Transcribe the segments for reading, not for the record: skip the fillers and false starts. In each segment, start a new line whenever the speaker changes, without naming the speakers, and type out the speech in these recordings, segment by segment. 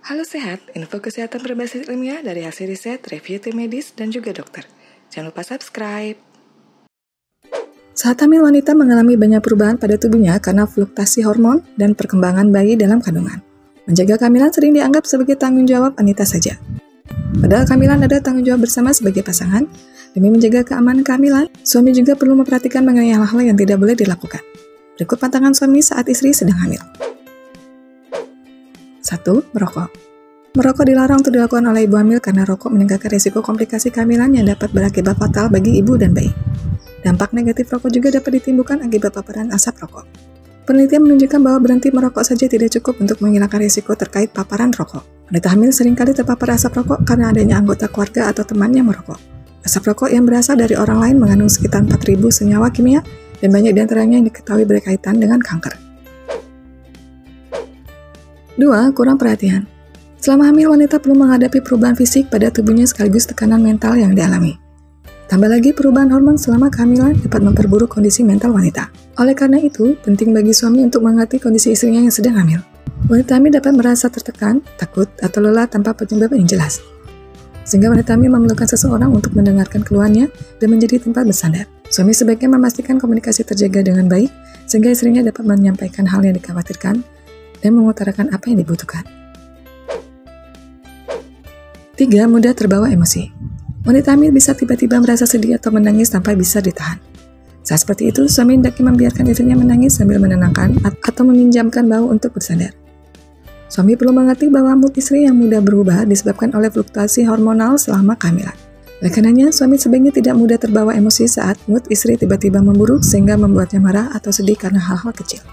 Halo Sehat, info kesehatan berbasis ilmiah dari hasil riset, review tim medis, dan juga dokter. Jangan lupa subscribe. Saat hamil, wanita mengalami banyak perubahan pada tubuhnya karena fluktuasi hormon dan perkembangan bayi dalam kandungan. Menjaga kehamilan sering dianggap sebagai tanggung jawab wanita saja. Padahal kehamilan ada tanggung jawab bersama sebagai pasangan. Demi menjaga keamanan kehamilan, suami juga perlu memperhatikan mengenai hal-hal yang tidak boleh dilakukan. Berikut pantangan suami saat istri sedang hamil. 1. Merokok. Merokok dilarang untuk dilakukan oleh ibu hamil karena rokok meningkatkan risiko komplikasi kehamilan yang dapat berakibat fatal bagi ibu dan bayi. Dampak negatif rokok juga dapat ditimbulkan akibat paparan asap rokok. Penelitian menunjukkan bahwa berhenti merokok saja tidak cukup untuk menghilangkan risiko terkait paparan rokok. Wanita hamil seringkali terpapar asap rokok karena adanya anggota keluarga atau teman yang merokok. Asap rokok yang berasal dari orang lain mengandung sekitar 4.000 senyawa kimia dan banyak diantaranya yang diketahui berkaitan dengan kanker. 2. Kurang perhatian. Selama hamil, wanita perlu menghadapi perubahan fisik pada tubuhnya sekaligus tekanan mental yang dialami. Tambah lagi, perubahan hormon selama kehamilan dapat memperburuk kondisi mental wanita. Oleh karena itu, penting bagi suami untuk mengerti kondisi istrinya yang sedang hamil. Wanita hamil dapat merasa tertekan, takut, atau lelah tanpa penyebab yang jelas. Sehingga wanita hamil memerlukan seseorang untuk mendengarkan keluhannya dan menjadi tempat bersandar. Suami sebaiknya memastikan komunikasi terjaga dengan baik, sehingga istrinya dapat menyampaikan hal yang dikhawatirkan dan mengutarakan apa yang dibutuhkan. 3. Mudah terbawa emosi. Wanita hamil bisa tiba-tiba merasa sedih atau menangis tanpa bisa ditahan. Saat seperti itu, suami hendaknya membiarkan istrinya menangis sambil menenangkan atau meminjamkan bahu untuk bersandar. Suami perlu mengerti bahwa mood istri yang mudah berubah disebabkan oleh fluktuasi hormonal selama kehamilan. Oleh karenanya, suami sebaiknya tidak mudah terbawa emosi saat mood istri tiba-tiba memburuk sehingga membuatnya marah atau sedih karena hal-hal kecil.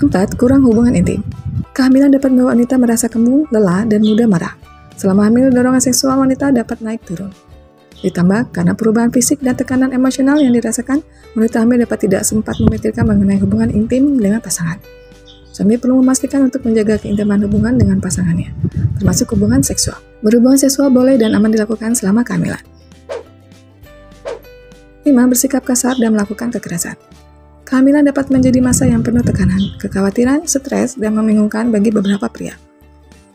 4. Kurang hubungan intim. Kehamilan dapat membuat wanita merasa kembung, lelah, dan mudah marah. Selama hamil, dorongan seksual wanita dapat naik turun. Ditambah, karena perubahan fisik dan tekanan emosional yang dirasakan, wanita hamil dapat tidak sempat memikirkan mengenai hubungan intim dengan pasangan. Suami perlu memastikan untuk menjaga keintiman hubungan dengan pasangannya, termasuk hubungan seksual. Berhubungan seksual boleh dan aman dilakukan selama kehamilan. 5. Bersikap kasar dan melakukan kekerasan. Kehamilan dapat menjadi masa yang penuh tekanan, kekhawatiran, stres, dan membingungkan bagi beberapa pria.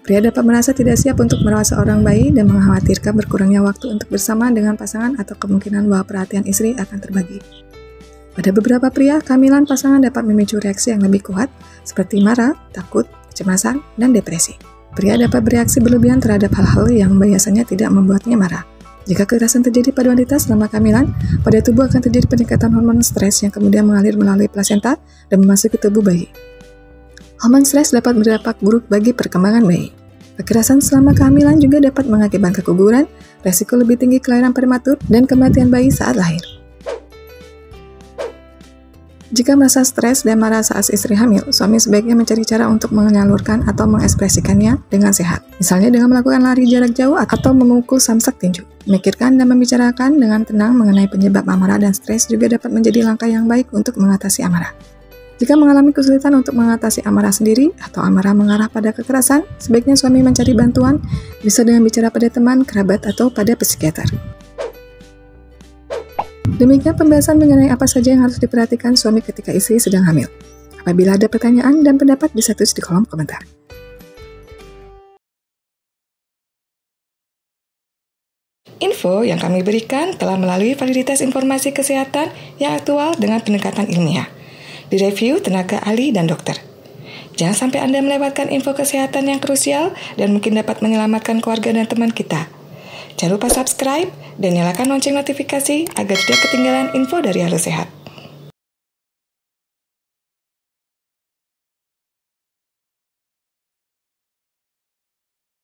Pria dapat merasa tidak siap untuk merawat seorang bayi dan mengkhawatirkan berkurangnya waktu untuk bersama dengan pasangan atau kemungkinan bahwa perhatian istri akan terbagi. Pada beberapa pria, kehamilan pasangan dapat memicu reaksi yang lebih kuat, seperti marah, takut, kecemasan, dan depresi. Pria dapat bereaksi berlebihan terhadap hal-hal yang biasanya tidak membuatnya marah. Jika kekerasan terjadi pada wanita selama kehamilan, pada tubuh akan terjadi peningkatan hormon stres yang kemudian mengalir melalui plasenta dan memasuki tubuh bayi. Hormon stres dapat berdampak buruk bagi perkembangan bayi. Kekerasan selama kehamilan juga dapat mengakibatkan keguguran, resiko lebih tinggi kelahiran prematur, dan kematian bayi saat lahir. Jika merasa stres dan marah saat istri hamil, suami sebaiknya mencari cara untuk menyalurkan atau mengekspresikannya dengan sehat. Misalnya dengan melakukan lari jarak jauh atau memukul samsak tinju. Memikirkan dan membicarakan dengan tenang mengenai penyebab amarah dan stres juga dapat menjadi langkah yang baik untuk mengatasi amarah. Jika mengalami kesulitan untuk mengatasi amarah sendiri atau amarah mengarah pada kekerasan, sebaiknya suami mencari bantuan, bisa dengan bicara pada teman, kerabat, atau pada psikiater. Demikian pembahasan mengenai apa saja yang harus diperhatikan suami ketika istri sedang hamil. Apabila ada pertanyaan dan pendapat, bisa tulis di kolom komentar. Info yang kami berikan telah melalui validitas informasi kesehatan yang aktual dengan pendekatan ilmiah, direview tenaga ahli dan dokter. Jangan sampai Anda melewatkan info kesehatan yang krusial dan mungkin dapat menyelamatkan keluarga dan teman kita. Jangan lupa subscribe dan nyalakan lonceng notifikasi agar tidak ketinggalan info dari Halo Sehat.